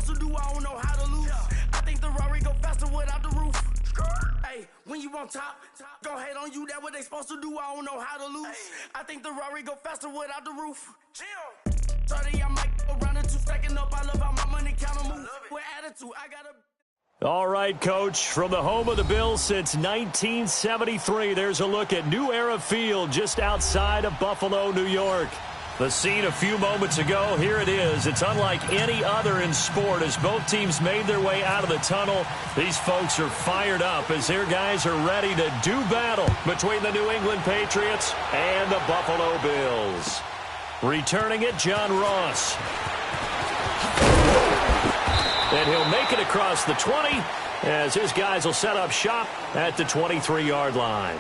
supposed to do, I don't know how to lose. I think the Rari go faster without the roof. Hey, when you on top, go hate on you, that what they supposed to do, I don't know how to lose. I think the Rari go faster without the roof. 30, I might go round and two, stacking up, I love how my money counter move. With attitude, I gotta... All right, Coach, from the home of the Bills since 1973, there's a look at New Era Field just outside of Buffalo, New York. The scene a few moments ago, here it is. It's unlike any other in sport as both teams made their way out of the tunnel. These folks are fired up as their guys are ready to do battle between the New England Patriots and the Buffalo Bills. Returning it, John Ross. And he'll make it across the 20 as his guys will set up shop at the 23-yard line.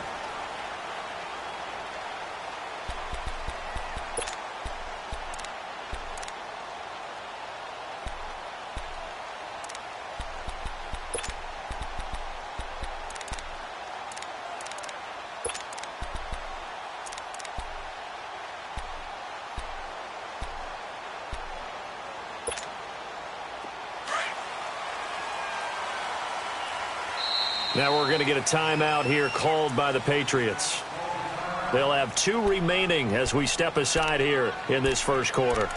Now we're going to get a timeout here called by the Patriots. They'll have 2 remaining as we step aside here in this first quarter.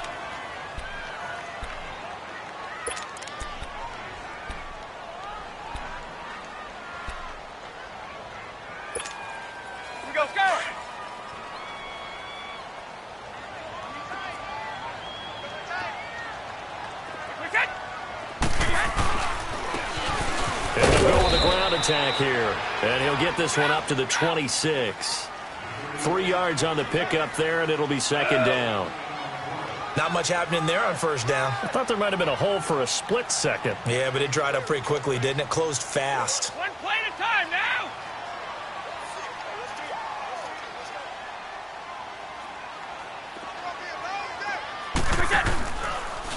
Attack here, and he'll get this one up to the 26. 3 yards on the pickup there, and it'll be second down. Not much happening there on first down. I thought there might have been a hole for a split second. Yeah, but it dried up pretty quickly, didn't it? Closed fast. One play at a time now.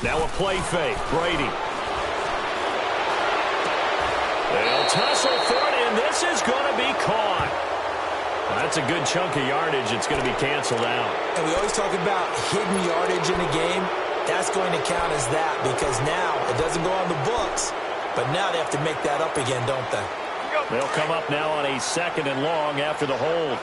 Now a play fake. Brady. They'll tussle for it, and this is going to be caught. That's a good chunk of yardage. It's going to be canceled out. And we always talk about hidden yardage in a game. That's going to count as that because now it doesn't go on the books, but now they have to make that up again, don't they? They'll come up now on a 2nd and long after the hold.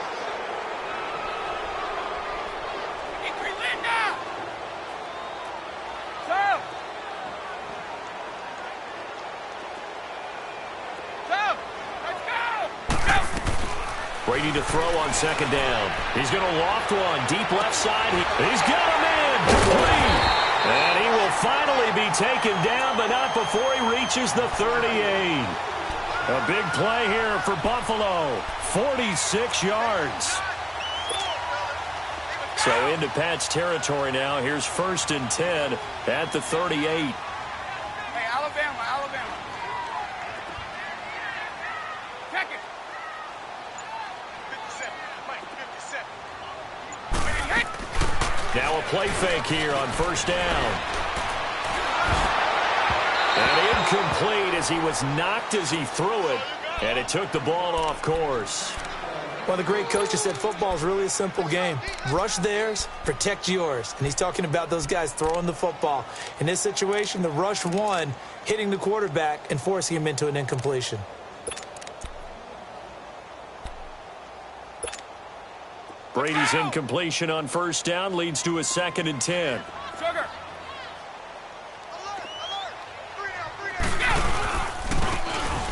Brady to throw on 2nd down. He's going to loft one. Deep left side. He's got him in. Complete. And he will finally be taken down, but not before he reaches the 38. A big play here for Buffalo. 46 yards. So into Pat's territory now. Here's 1st and 10 at the 38. Hey, Alabama. Check it. Now a play fake here on 1st down. And incomplete as he was knocked as he threw it. And it took the ball off course. Well, the great coaches said football is really a simple game. Rush theirs, protect yours. And he's talking about those guys throwing the football. In this situation, the rush won, hitting the quarterback and forcing him into an incompletion. Brady's incompletion on 1st down leads to a 2nd and 10. Sugar.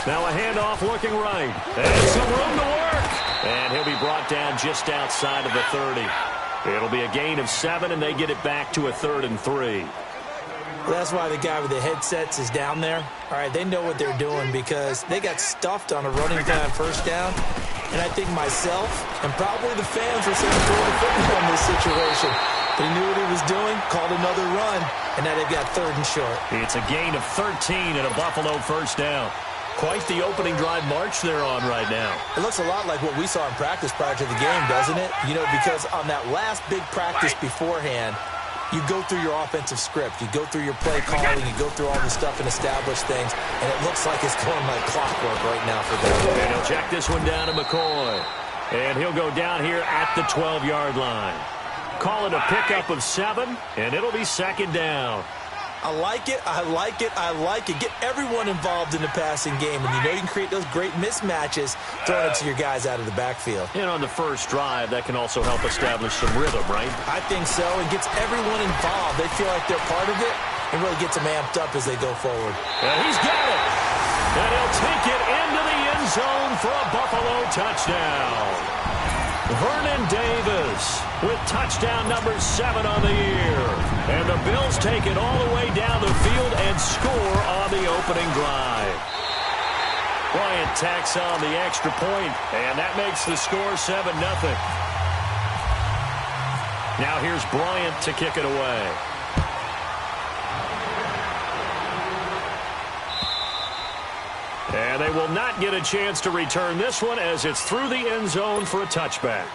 Now a handoff looking right. And some room to work. And he'll be brought down just outside of the 30. It'll be a gain of 7, and they get it back to a 3rd and 3. Well, that's why the guy with the headsets is down there. All right, they know what they're doing because they got stuffed on a running play on 1st down. And I think myself and probably the fans were saying throw the football in this situation. But he knew what he was doing, called another run, and now they've got 3rd and short. It's a gain of 13 and a Buffalo 1st down. Quite the opening drive march they're on right now. It looks a lot like what we saw in practice prior to the game, doesn't it? You know, because on that last big practice beforehand, you go through your offensive script. You go through your play calling. You go through all the stuff and establish things. And it looks like it's going like clockwork right now for them. And he'll check this one down to McCoy. And he'll go down here at the 12-yard line. Call it a pickup of 7, and it'll be 2nd down. I like it, I like it, I like it. Get everyone involved in the passing game, and you know you can create those great mismatches throwing it to your guys out of the backfield. And on the first drive, that can also help establish some rhythm, right? I think so. It gets everyone involved. They feel like they're part of it and really gets them amped up as they go forward. And he's got it. And he'll take it into the end zone for a Buffalo touchdown. Vernon Davis with touchdown number 7 on the year. And the Bills take it all the way down the field and score on the opening drive. Bryant tacks on the extra point, and that makes the score 7-0. Now here's Bryant to kick it away. And they will not get a chance to return this one as it's through the end zone for a touchback.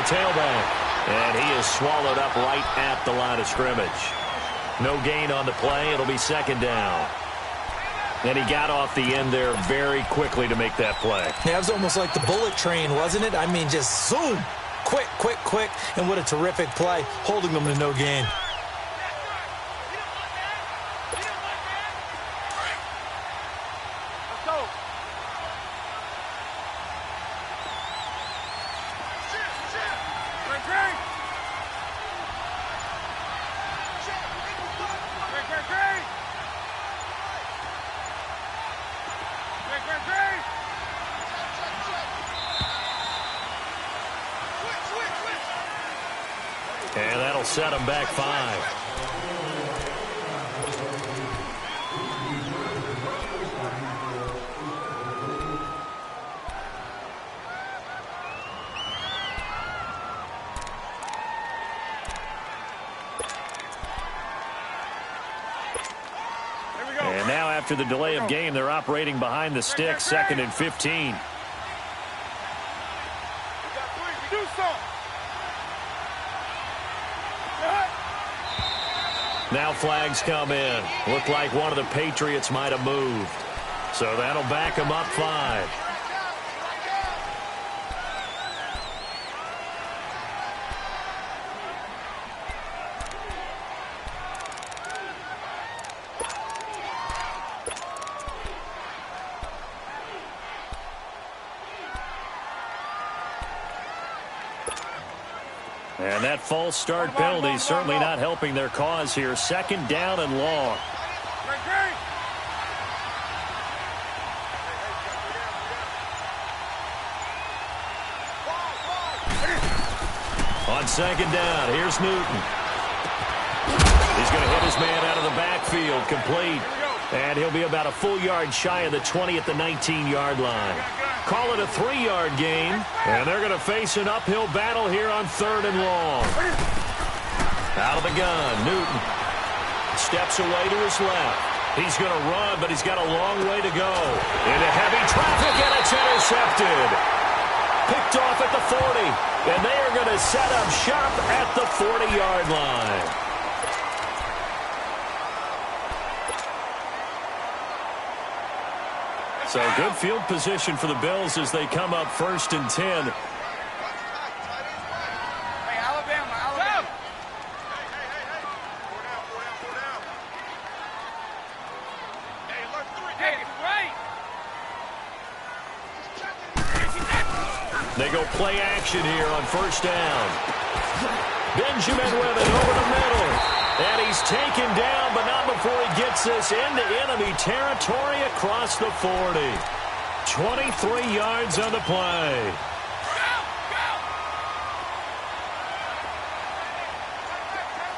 Tailback, and he is swallowed up right at the line of scrimmage. No gain on the play. It'll be second down. And he got off the end there very quickly to make that play. Yeah, it was almost like the bullet train, wasn't it? I mean, just zoom, quick, quick, quick, and what a terrific play, holding them to no gain. And that'll set him back 5. And now after the delay of game, they're operating behind the stick, 2nd and 15. Now flags come in. Looked like one of the Patriots might have moved. So that'll back him up 5. And that false start penalty certainly not helping their cause here. 2nd down and long. On 2nd down, here's Newton. He's going to hit his man out of the backfield, complete. And he'll be about a full yard shy of the 20 at the 19-yard line. Call it a 3-yard gain, and they're going to face an uphill battle here on 3rd and long. Out of the gun, Newton steps away to his left. He's going to run, but he's got a long way to go. Into heavy traffic, and it's intercepted. Picked off at the 40, and they are going to set up shop at the 40-yard line. So good field position for the Bills as they come up 1st and 10. Hey, Alabama, Alabama. Hey. 4 down. Hey, alert 3. Hey, right. They go play action here on 1st down. Benjamin with it over the middle. And he's taken down, but not before he gets this into enemy territory across the 40. 23 yards on the play. Go!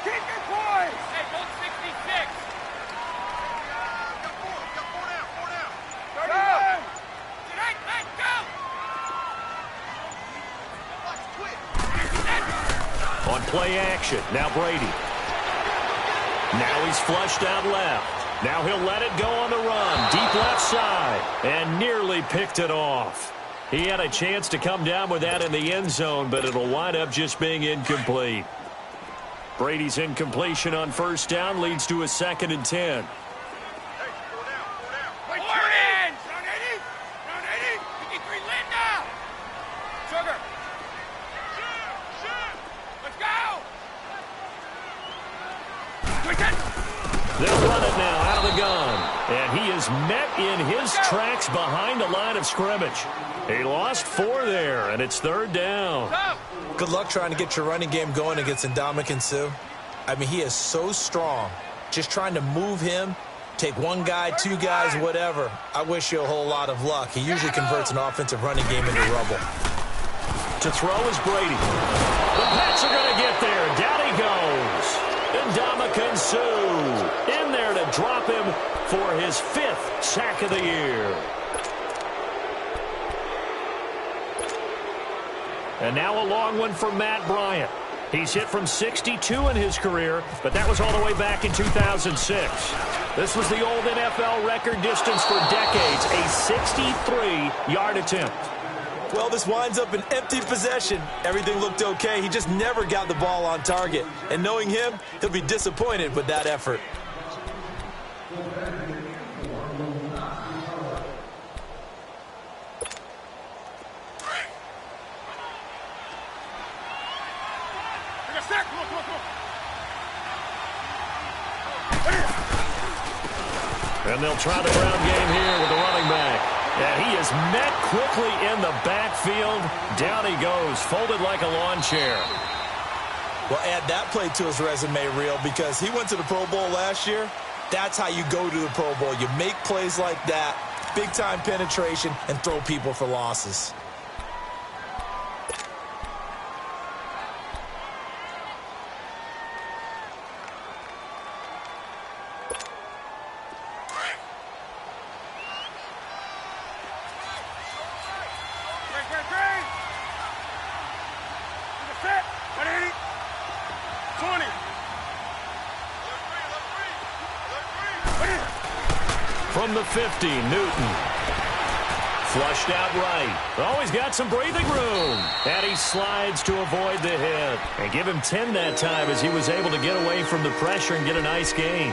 Keep it, boys! Hey, go 66. Got 4 down. 31. Hey, go! On play action, now Brady. Now he's flushed out left. Now he'll let it go on the run. Deep left side. And nearly picked it off. He had a chance to come down with that in the end zone, but it'll wind up just being incomplete. Brady's incompletion on first down leads to a 2nd and 10. They'll run it now out of the gun. And he is met in his tracks behind the line of scrimmage. He lost 4 there, and it's 3rd down. Good luck trying to get your running game going against Ndamukong Suh. I mean, he is so strong. Just trying to move him, take one guy, 2 guys, whatever. I wish you a whole lot of luck. He usually converts an offensive running game into rubble. To throw is Brady. The Pats are going to get there. Down he goes. Ndamukong Suh in there to drop him for his 5th sack of the year. And now a long one for Matt Bryant. He's hit from 62 in his career, but that was all the way back in 2006. This was the old NFL record distance for decades, a 63-yard attempt. Well, this winds up an empty possession. Everything looked okay. He just never got the ball on target. And knowing him, he'll be disappointed with that effort. And they'll try the ground game here with the running back. And he is met quickly in the backfield. Down he goes, folded like a lawn chair. Well, add that play to his resume reel because he went to the Pro Bowl last year. That's how you go to the Pro Bowl. You make plays like that, big-time penetration, and throw people for losses. From the 50, Newton. Flushed out right. Oh, he's got some breathing room. And he slides to avoid the hit. And give him 10 that time as he was able to get away from the pressure and get a nice gain.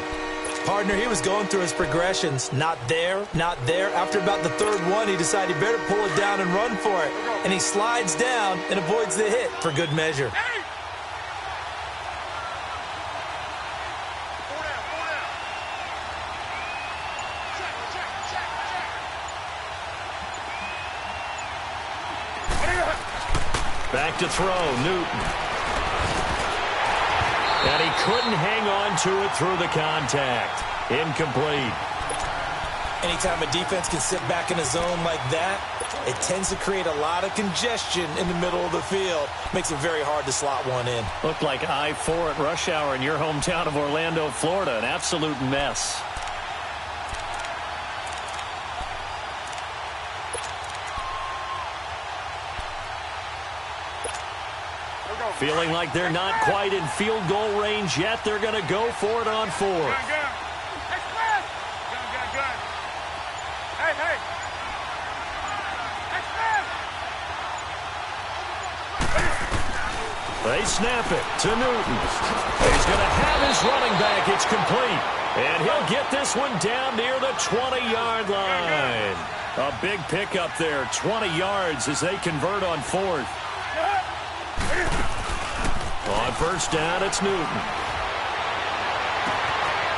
Partner, he was going through his progressions. Not there, not there. After about the 3rd one, he decided he better pull it down and run for it. And he slides down and avoids the hit for good measure. Back to throw, Newton. And he couldn't hang on to it through the contact. Incomplete. Anytime a defense can sit back in a zone like that, it tends to create a lot of congestion in the middle of the field. Makes it very hard to slot one in. Looked like I-4 at rush hour in your hometown of Orlando, Florida. An absolute mess. Feeling like they're not quite in field goal range yet. They're going to go for it on 4th. They snap it to Newton. He's going to have his running back. It's complete. And he'll get this one down near the 20-yard line. A big pickup there, 20 yards as they convert on 4th. On first down, it's Newton.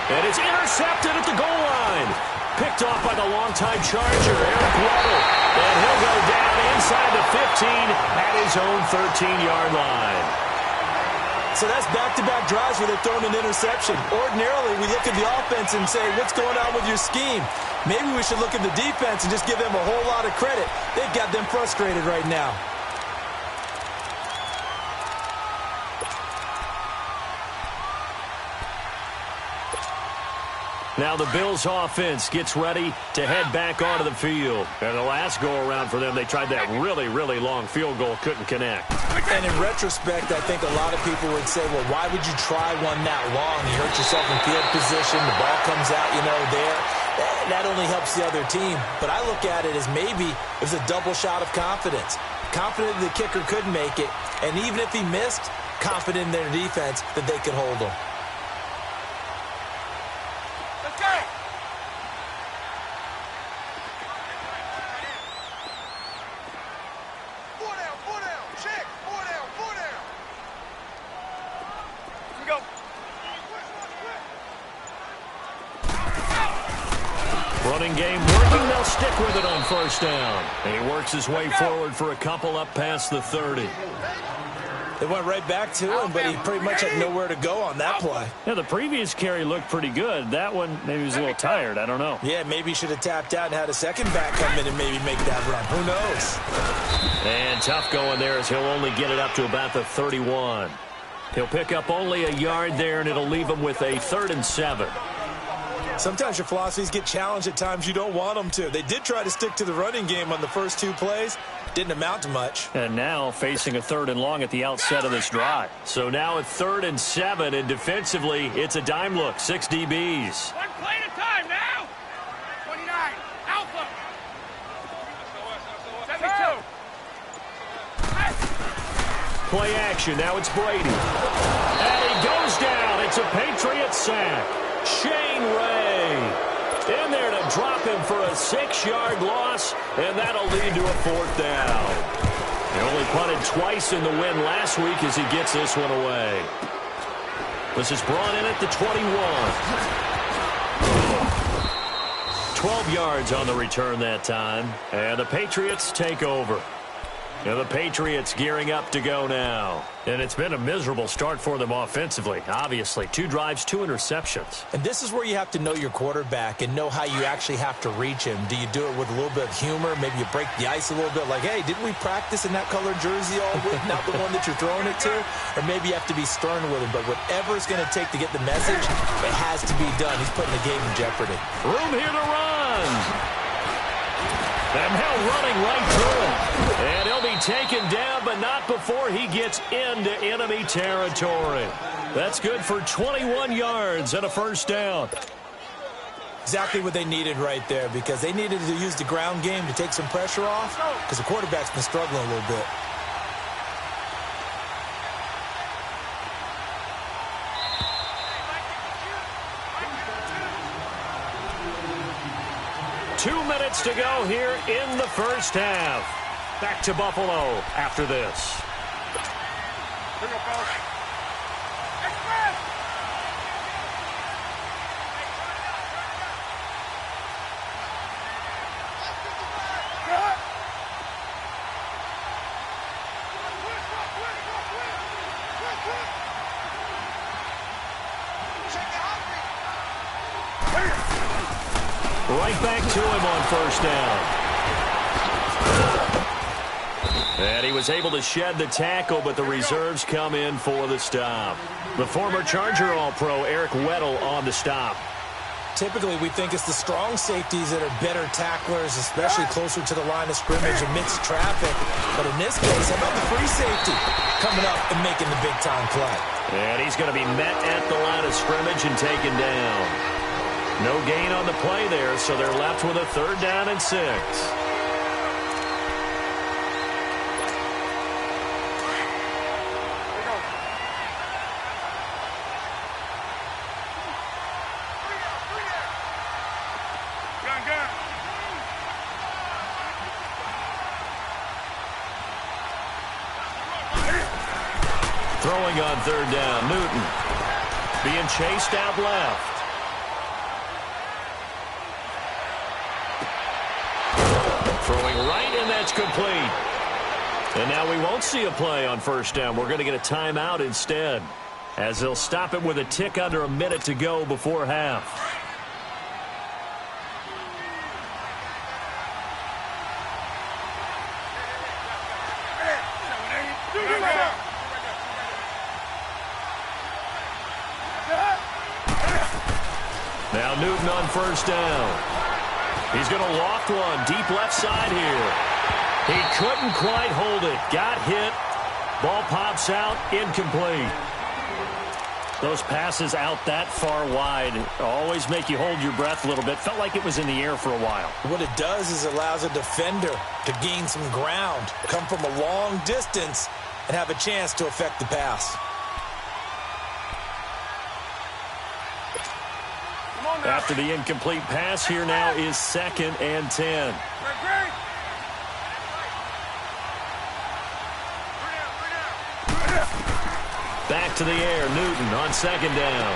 And it's intercepted at the goal line. Picked off by the longtime Charger, Eric Weddle. And he'll go down inside the 15 at his own 13-yard line. So that's back-to-back drives where they're throwing an interception. Ordinarily, we look at the offense and say, what's going on with your scheme? Maybe we should look at the defense and just give them a whole lot of credit. They've got them frustrated right now. Now the Bills offense gets ready to head back onto the field. And the last go-around for them, they tried that really, really long field goal, couldn't connect. And in retrospect, I think a lot of people would say, well, why would you try one that long? You hurt yourself in field position. The ball comes out, there. That only helps the other team. But I look at it as maybe it was a double shot of confidence. Confident the kicker could make it. And even if he missed, confident in their defense that they could hold him. Let's go. Four down. Check. Four down. Here we go. Running game working. They'll stick with it on first down. And he works his way forward for a couple up past the 30. They went right back to him, but he pretty much had nowhere to go on that play. Yeah, the previous carry looked pretty good. That one, maybe he was a little tired. I don't know. Yeah, maybe he should have tapped out and had a second back come in and maybe make that run. Who knows? And tough going there as he'll only get it up to about the 31. He'll pick up only a yard there, and it'll leave him with a 3rd and 7. Sometimes your philosophies get challenged at times you don't want them to. They did try to stick to the running game on the first 2 plays. Didn't amount to much. And now facing a 3rd and long at the outset of this drive. So now a 3rd and 7, and defensively, it's a dime look. 6 DBs. One play at a time now. 29. Alpha. 72. Play action. Now it's Brady. And he goes down. It's a Patriot sack. Shane Ray in there to drop him for a 6-yard loss, and that'll lead to a 4th down. He only punted twice in the win last week as he gets this one away. This is brought in at the 21. 12 yards on the return that time, and the Patriots take over. And the Patriots gearing up to go now. And it's been a miserable start for them offensively, obviously. 2 drives, 2 interceptions. And this is where you have to know your quarterback and know how you actually have to reach him. Do you do it with a little bit of humor? Maybe you break the ice a little bit like, hey, didn't we practice in that colored jersey all week? Not the one that you're throwing it to? Or maybe you have to be stern with him. But whatever it's going to take to get the message, it has to be done. He's putting the game in jeopardy. Room here to run. And now running right through it. And he'll be taken down, but not before he gets into enemy territory. That's good for 21 yards and a 1st down. Exactly what they needed right there, because they needed to use the ground game to take some pressure off, because the quarterback's been struggling a little bit. Two minutes to go here in the first half. Back to Buffalo after this. Here we go, fellas. Express! Right back to him on first down. And he was able to shed the tackle, but the reserves come in for the stop. The former Charger All-Pro Eric Weddle on the stop. Typically, we think it's the strong safeties that are better tacklers, especially closer to the line of scrimmage amidst traffic. But in this case, how about the free safety coming up and making the big-time play? And he's going to be met at the line of scrimmage and taken down. No gain on the play there, so they're left with a 3rd down and 6. Throwing on 3rd down, Newton being chased out left. Throwing right, and that's complete. And now we won't see a play on 1st down. We're going to get a timeout instead, as they'll stop it with a tick under a minute to go before half. Now Newton on 1st down. He's going to loft one deep left side here. He couldn't quite hold it. Got hit, Ball pops out, incomplete. Those passes out that far wide always make you hold your breath a little bit. Felt like it was in the air for a while. What it does is allows a defender to gain some ground, come from a long distance, and have a chance to affect the pass. After the incomplete pass, here now is 2nd and 10. Back to the air, Newton on 2nd down.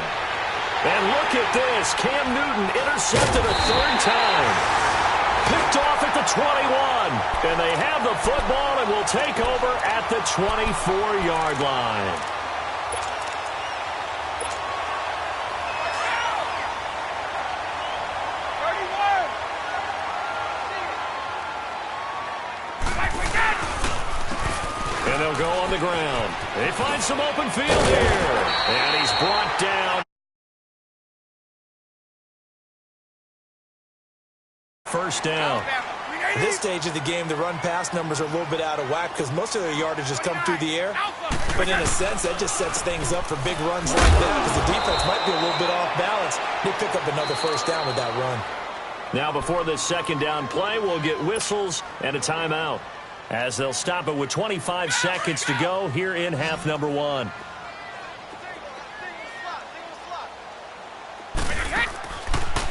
And look at this, Cam Newton intercepted a 3rd time. Picked off at the 21. And they have the football and will take over at the 24-yard line. And they'll go on the ground. They find some open field here. And he's brought down. First down. At this stage of the game, the run-pass numbers are a little bit out of whack because most of their yardage has come through the air. But in a sense, that just sets things up for big runs like that because the defense might be a little bit off balance. They pick up another first down with that run. Now before this 2nd down play, we'll get whistles and a timeout, as they'll stop it with 25 seconds to go here in half number 1.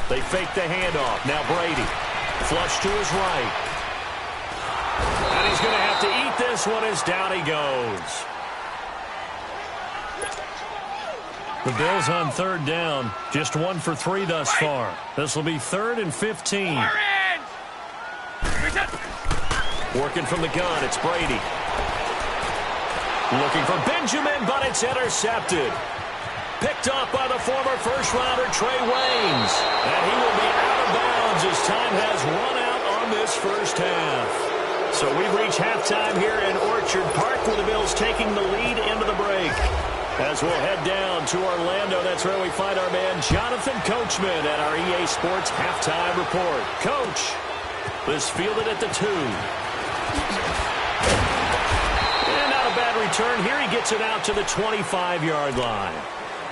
They fake the handoff. Now Brady. Flush to his right. And he's going to have to eat this one as down he goes. The Bills on 3rd down. Just 1 for 3 thus far. This will be 3rd and 15. Working from the gun, it's Brady. Looking for Benjamin, but it's intercepted. Picked up by the former first-rounder Trey Waynes. And he will be out of bounds as time has run out on this first half. So we've reached halftime here in Orchard Park with the Bills taking the lead into the break. As we'll head down to Orlando, that's where we find our man Jonathan Coachman at our EA Sports Halftime Report. Coach, this fielded at the 2. And not a bad return. Here he gets it out to the 25-yard line.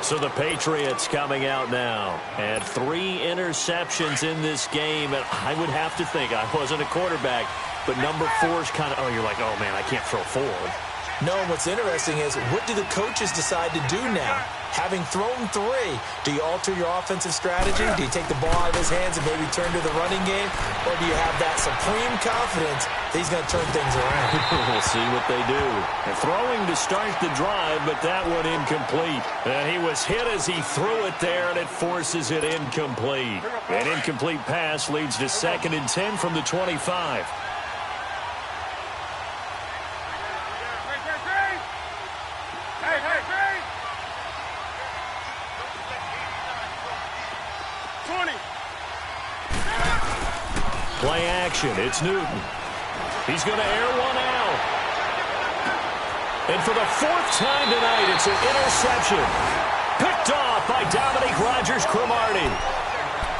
So the Patriots coming out now. And 3 interceptions in this game. And I would have to think, I wasn't a quarterback, but number 4 is kind of, you're like, oh, man, I can't throw 4. No, what's interesting is, what do the coaches decide to do now? Having thrown 3, do you alter your offensive strategy? Do you take the ball out of his hands and maybe turn to the running game? Or do you have that supreme confidence that he's going to turn things around? We'll see what they do. And throwing to start the drive, but that one incomplete. And he was hit as he threw it there, and it forces it incomplete. An incomplete pass leads to 2nd and 10 from the 25. Play action. It's Newton. He's going to air one out. And for the 4th time tonight, it's an interception. Picked off by Dominique Rodgers-Cromartie.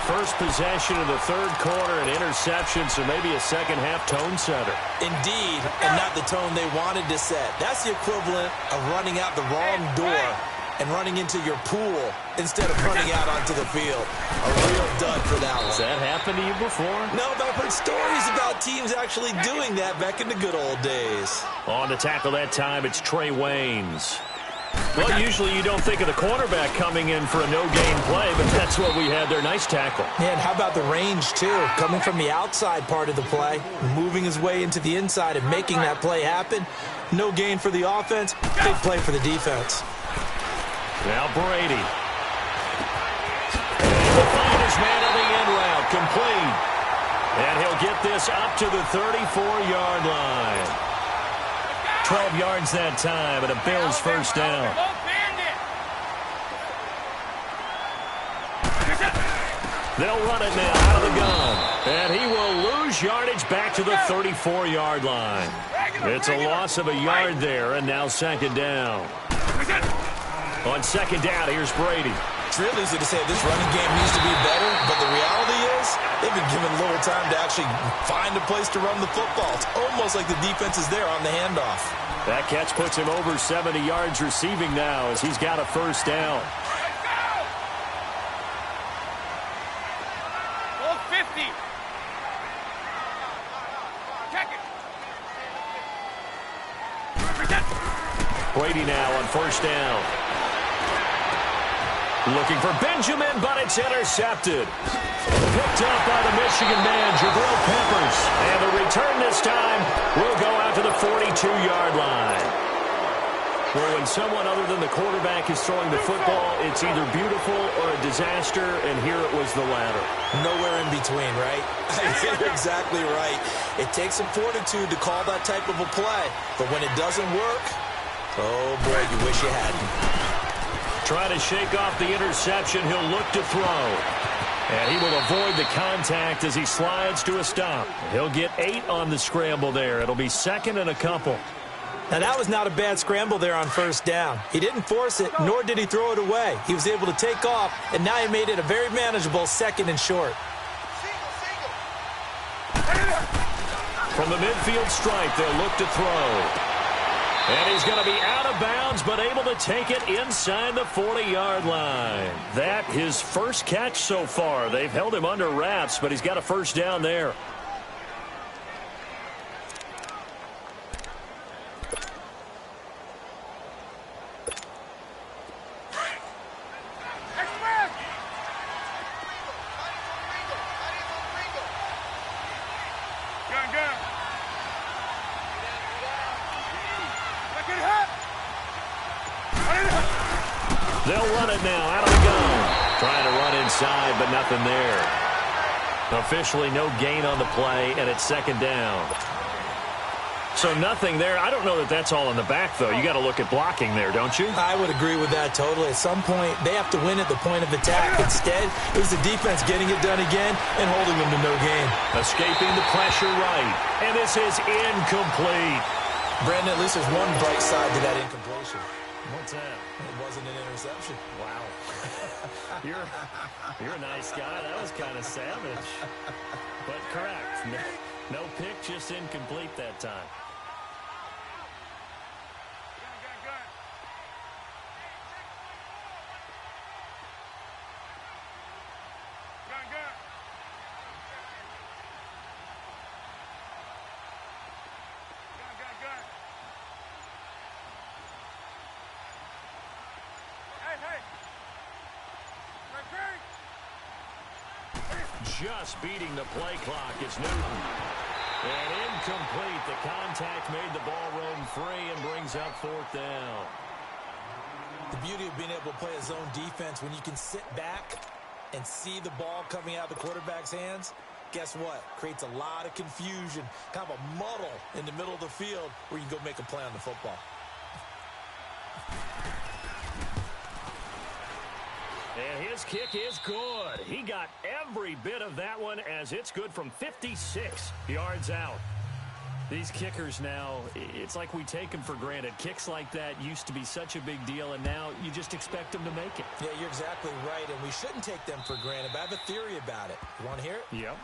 First possession of the 3rd quarter, an interception, so maybe a second-half tone setter. Indeed, and not the tone they wanted to set. That's the equivalent of running out the wrong door and running into your pool instead of running out onto the field. A real dud for that one. Has that happened to you before? No, but I've heard stories about teams actually doing that back in the good old days. On to tackle that time, it's Trey Waynes. Well, usually you don't think of the cornerback coming in for a no-gain play, but that's what we had there. Nice tackle. Man, how about the range, too? Coming from the outside part of the play, moving his way into the inside and making that play happen. No gain for the offense, big play for the defense. Now Brady. And he'll find his man on the end route, complete. And he'll get this up to the 34-yard line. 12 yards that time, and a Bills first down. They'll run it now out of the gun. And he will lose yardage back to the 34-yard line. It's a loss of a yard there, and now 2nd down. On 2nd down, here's Brady. It's real easy to say this running game needs to be better, but the reality is they've been given little time to actually find a place to run the football. It's almost like the defense is there on the handoff. That catch puts him over 70 yards receiving now as he's got a first down. Hold 50. Check it. Brady now on first down. Looking for Benjamin, but it's intercepted. Picked up by the Michigan man, Jabril Peppers. And the return this time will go out to the 42-yard line. Well, when someone other than the quarterback is throwing the football, it's either beautiful or a disaster, and here it was the latter. Nowhere in between, right? You're exactly right. It takes some fortitude to call that type of a play. But when it doesn't work, oh, boy, you wish you hadn't. Trying to shake off the interception, he'll look to throw. And he will avoid the contact as he slides to a stop. He'll get 8 on the scramble there. It'll be second and a couple. Now, that was not a bad scramble there on first down. He didn't force it, nor did he throw it away. He was able to take off, and now he made it a very manageable second and short. From the midfield stripe, they'll look to throw. And he's going to be out of bounds, but able to take it inside the 40-yard line. That his first catch so far. They've held him under wraps, but he's got a first down there. They'll run it now out of the gun. Trying to run inside, but nothing there. Officially no gain on the play, and it's second down. So nothing there. I don't know that that's all in the back, though. You got to look at blocking there, don't you? I would agree with that totally. At some point, they have to win at the point of attack. Instead, it was the defense getting it done again and holding them to no gain. Escaping the pressure right. And this is incomplete. Brandon, at least there's one bright side to that incompletion. What's that? It wasn't an interception. Wow. You're a nice guy. That was kind of savage. But correct. No pick, just incomplete that time. Just beating the play clock is Newton. And incomplete. The contact made the ball roam free and brings up fourth down. The beauty of being able to play a zone defense when you can sit back and see the ball coming out of the quarterback's hands, guess what? Creates a lot of confusion, kind of a muddle in the middle of the field where you can go make a play on the football. And his kick is good. He got every bit of that one as it's good from 56 yards out. These kickers now, it's like we take them for granted. Kicks like that used to be such a big deal, and now you just expect them to make it. Yeah, you're exactly right, and we shouldn't take them for granted, but I have a theory about it. You want to hear it? Yep.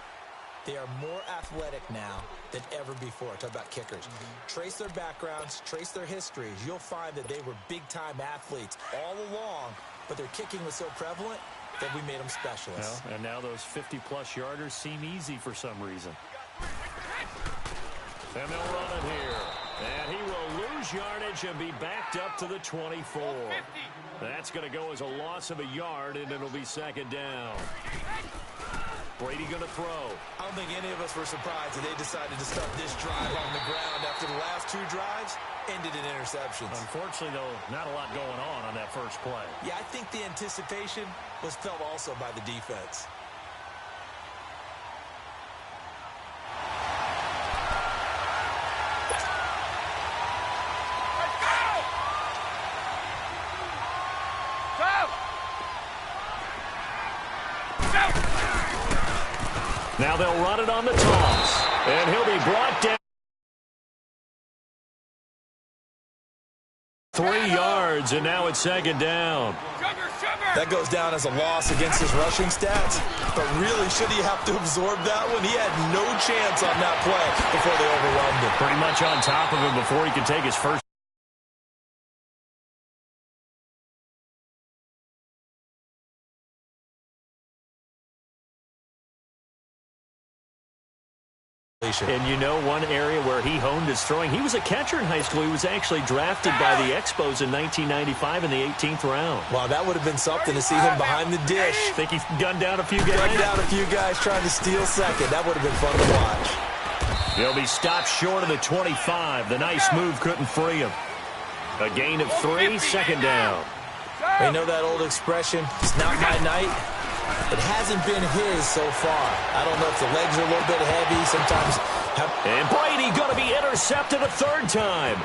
They are more athletic now than ever before. Talk about kickers. Trace their backgrounds, trace their histories. You'll find that they were big-time athletes all along, but their kicking was so prevalent that we made them specialists. Well, and now those 50-plus yarders seem easy for some reason. And they'll run it here. And he will lose yardage and be backed up to the 24. That's going to go as a loss of a yard, and it'll be second down. Brady going to throw. I don't think any of us were surprised that they decided to start this drive on the ground after the last two drives ended in interceptions. Unfortunately, though, not a lot going on that first play. Yeah, I think the anticipation was felt also by the defense. Now they'll run it on the toss. And he'll be brought down. 3 yards yards, and now it's second down. That goes down as a loss against his rushing stats. But really, should he have to absorb that one? He had no chance on that play before they overwhelmed him. Pretty much on top of him before he could take his first. And you know one area where he honed his throwing, he was a catcher in high school. He was actually drafted by the Expos in 1995 in the 18th round. Wow, that would have been something to see him behind the dish. Think he gunned down a few guys? Gunned down a few guys trying to steal second. That would have been fun to watch. He'll be stopped short of the 25. The nice move couldn't free him. A gain of 3, second down. You know that old expression, it's not my night? It hasn't been his so far. I don't know if the legs are a little bit heavy. Sometimes. And Brady going to be intercepted a third time.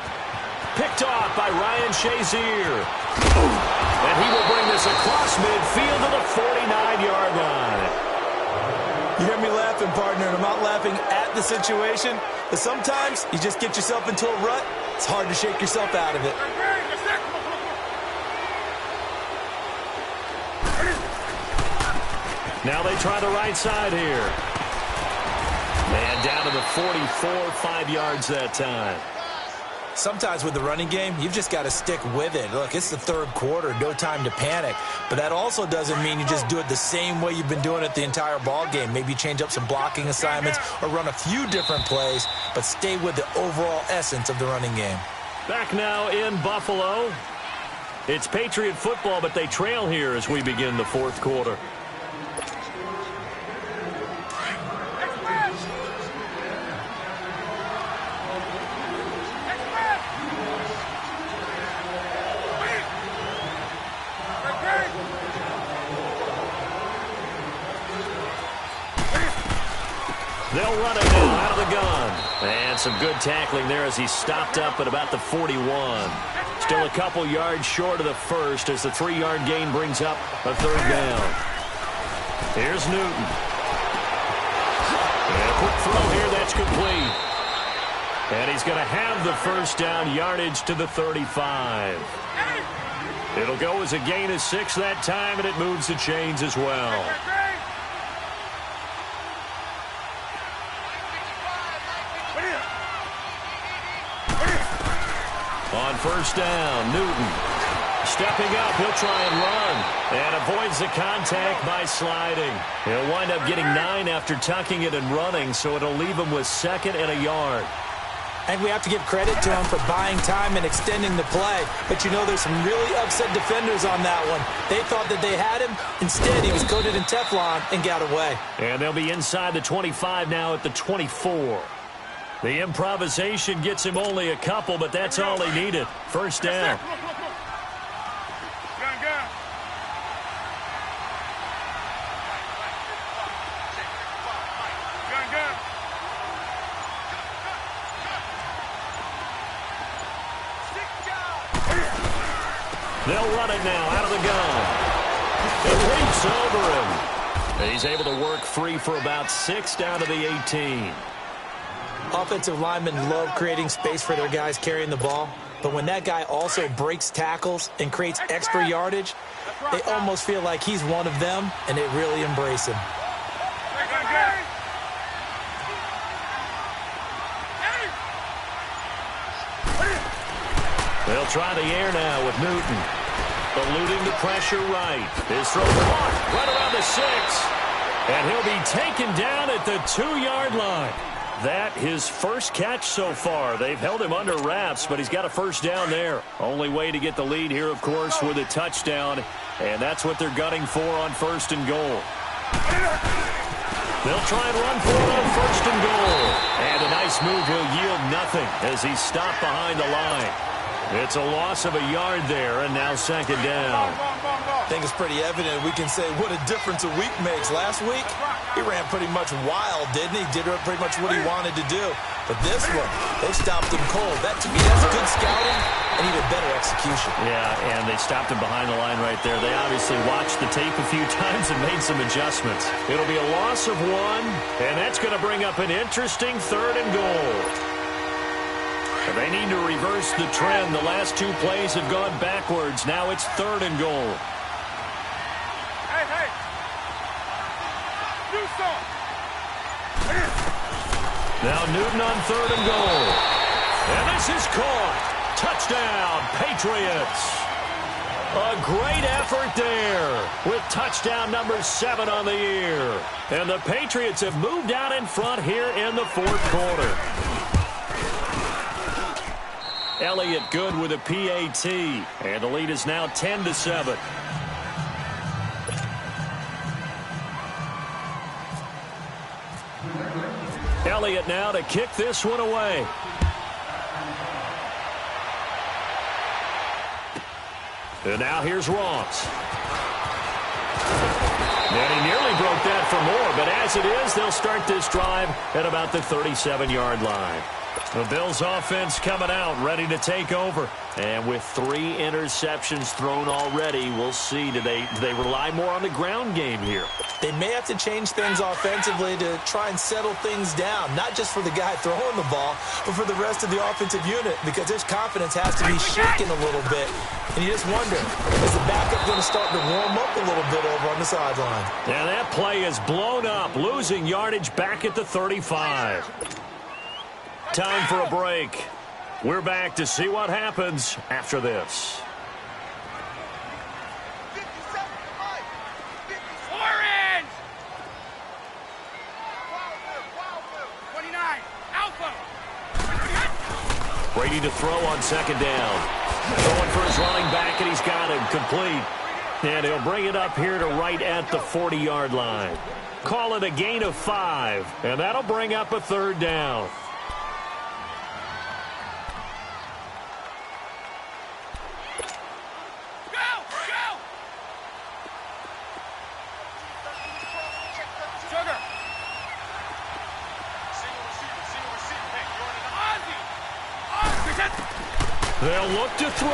Picked off by Ryan Shazier. And he will bring this across midfield to the 49-yard line. You hear me laughing, partner, and I'm not laughing at the situation. But sometimes you just get yourself into a rut. It's hard to shake yourself out of it. Now they try the right side here. And down to the 44, 5 yards that time. Sometimes with the running game, you've just got to stick with it. Look, it's the third quarter, no time to panic. But that also doesn't mean you just do it the same way you've been doing it the entire ball game. Maybe change up some blocking assignments or run a few different plays, but stay with the overall essence of the running game. Back now in Buffalo. It's Patriot football, but they trail here as we begin the fourth quarter. They'll run it now out of the gun. And some good tackling there as he stopped up at about the 41. Still a couple yards short of the first as the 3-yard gain brings up a third down. Here's Newton. And a quick throw here, that's complete. And he's going to have the first down, yardage to the 35. It'll go as a gain of 6 that time, and it moves the chains as well. On first down, Newton stepping up. He'll try and run and avoids the contact by sliding. He'll wind up getting 9 after tucking it and running, so it'll leave him with 2nd and a yard. And we have to give credit to him for buying time and extending the play. But you know there's some really upset defenders on that one. They thought that they had him. Instead, he was coated in Teflon and got away. And they'll be inside the 25 now at the 24. The improvisation gets him only a couple, but that's all he needed. First down. They'll run it now out of the gun. It leaps over him. He's able to work free for about 6 down to the 18. Offensive linemen love creating space for their guys carrying the ball, but when that guy also breaks tackles and creates extra yardage, they almost feel like he's one of them, and they really embrace him. They'll try the air now with Newton. Eluding the pressure right. His throw caught right around the 6. And he'll be taken down at the 2-yard line. That his first catch so far. They've held him under wraps, but he's got a first down there. Only way to get the lead here, of course, with a touchdown. And that's what they're gunning for on 1st and goal. They'll try and run for it on 1st and goal. And a nice move. He'll yield nothing as he's stopped behind the line. It's a loss of a yard there, and now 2nd down. I think it's pretty evident we can say what a difference a week makes. Last week, he ran pretty much wild, didn't he? Did pretty much what he wanted to do. But this one, they stopped him cold. That, to me, that's good scouting and even better execution. Yeah, and they stopped him behind the line right there. They obviously watched the tape a few times and made some adjustments. It'll be a loss of 1, and that's going to bring up an interesting 3rd and goal. They need to reverse the trend. The last two plays have gone backwards. Now it's 3rd and goal. Hey. Do something. Now Newton on 3rd and goal. And this is caught. Touchdown, Patriots. A great effort there with touchdown number 7 on the year. And the Patriots have moved out in front here in the 4th quarter. Elliott good with a PAT. And the lead is now 10-7. Elliott now to kick this one away. And now here's Ross. And he nearly broke that for more, but as it is, they'll start this drive at about the 37-yard line. The Bills offense coming out, ready to take over. And with 3 interceptions thrown already, we'll see. Do they rely more on the ground game here? They may have to change things offensively to try and settle things down, not just for the guy throwing the ball, but for the rest of the offensive unit, because his confidence has to be shaken a little bit. And you just wonder, is the backup going to start to warm up a little bit over on the sideline? And that play is blown up, losing yardage back at the 35. Time for a break. We're back to see what happens after this. 29. Alpha. Brady to throw on 2nd down. Going for his running back, and he's got him complete. And he'll bring it up here to right at the 40-yard line. Call it a gain of 5, and that'll bring up a 3rd down. They'll look to throw.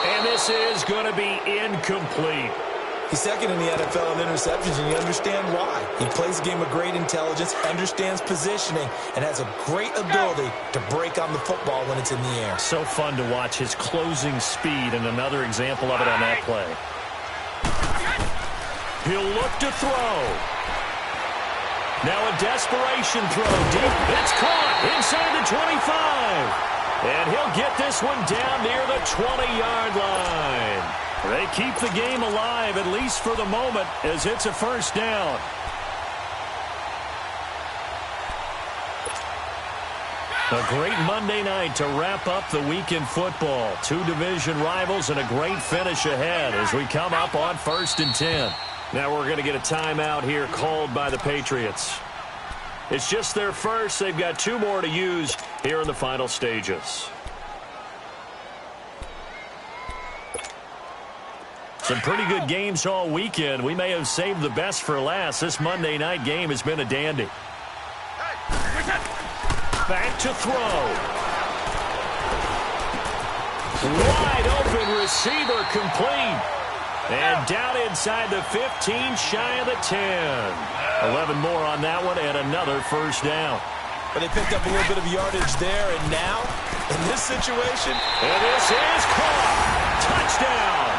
And this is going to be incomplete. He's 2nd in the NFL in interceptions, and you understand why. He plays a game of great intelligence, understands positioning, and has a great ability to break on the football when it's in the air. So fun to watch his closing speed, and another example of it on that play. He'll look to throw. Now a desperation throw deep. It's caught inside the 25. And he'll get this one down near the 20-yard line. They keep the game alive, at least for the moment, as it's a 1st down. A great Monday night to wrap up the week in football. 2 division rivals and a great finish ahead as we come up on 1st and 10. Now we're going to get a timeout here called by the Patriots. It's just their first. They've got 2 more to use here in the final stages. Some pretty good games all weekend. We may have saved the best for last. This Monday night game has been a dandy. Back to throw. Wide open receiver complete. And down inside the 15, shy of the 10. 11 more on that one, and another 1st down. But they picked up a little bit of yardage there, and now, in this situation, and this is caught. Touchdown.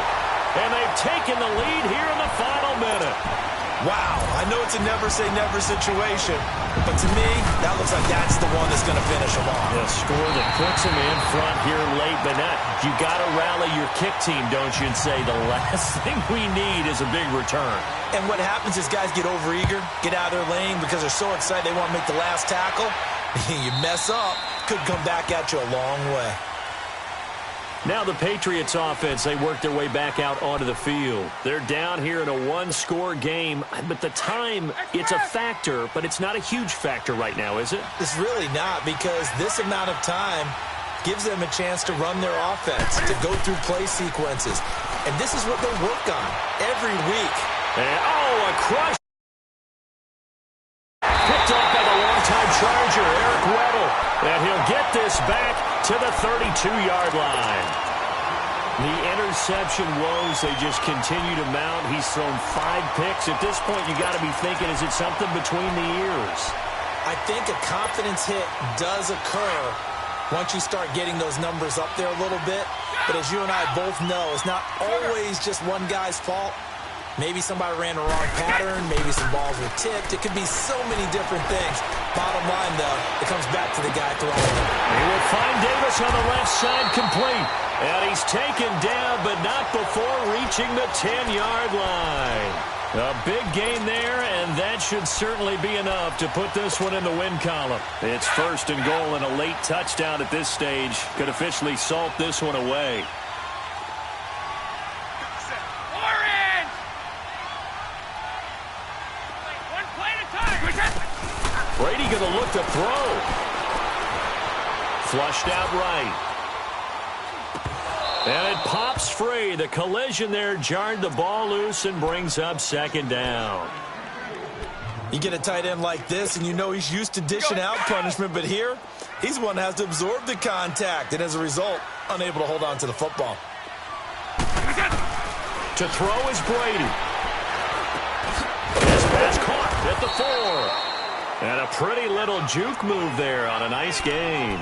And they've taken the lead here in the final minute. Wow, I know it's a never-say-never situation, but to me, that looks like that's the one that's going to finish them off. A score that puts them in front here late, but not. You got to rally your kick team, don't you, and say the last thing we need is a big return. And what happens is guys get overeager, get out of their lane because they're so excited they want to make the last tackle. You mess up, could come back at you a long way. Now the Patriots offense, they work their way back out onto the field. They're down here in a 1-score game, but the time, it's a factor, but it's not a huge factor right now, is it? It's really not, because this amount of time gives them a chance to run their offense, to go through play sequences. And this is what they work on every week. And, a crush. Picked off by the longtime Charger, Eric Weddle. And he'll get this back to the 32-yard line. The interception woes, they just continue to mount. He's thrown 5 picks. At this point, you got to be thinking, is it something between the ears? I think a confidence hit does occur once you start getting those numbers up there a little bit. But as you and I both know, it's not always just one guy's fault. Maybe somebody ran the wrong pattern. Maybe some balls were tipped. It could be so many different things. Bottom line, though, it comes back to the guy throwing it. He will find Davis on the left side complete. And he's taken down, but not before reaching the 10-yard line. A big gain there, and that should certainly be enough to put this one in the win column. It's first and goal, and a late touchdown at this stage could officially salt this one away. Orange! One play at a time. Brady going to look to throw. Flushed out right. And it pops free. The collision there jarred the ball loose and brings up second down. You get a tight end like this, and you know he's used to dishing out punishment, but here, he's the one that has to absorb the contact, and as a result, unable to hold on to the football. To throw is Brady. This pass caught at the 4. And a pretty little juke move there on a nice gain.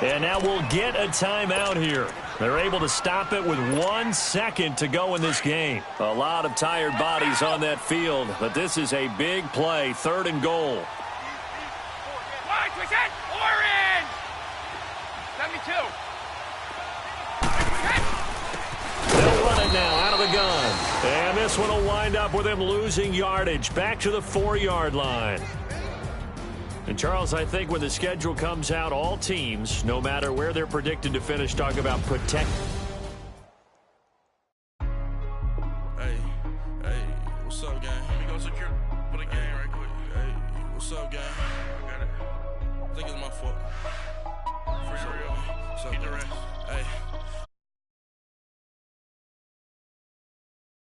And now we'll get a timeout here. They're able to stop it with 1 second to go in this game. A lot of tired bodies on that field, but this is a big play, third and goal. Orange! 72. They'll run it now out of the gun. And this one will wind up with him losing yardage back to the 4-yard line. And, Charles, I think when the schedule comes out, all teams, no matter where they're predicted to finish, talk about protect. Hey, what's up, gang? Let me go secure for the game right quick. Hey, what's up, gang? I got it. I think it's my fault. Free real. What's up, gang? Hey,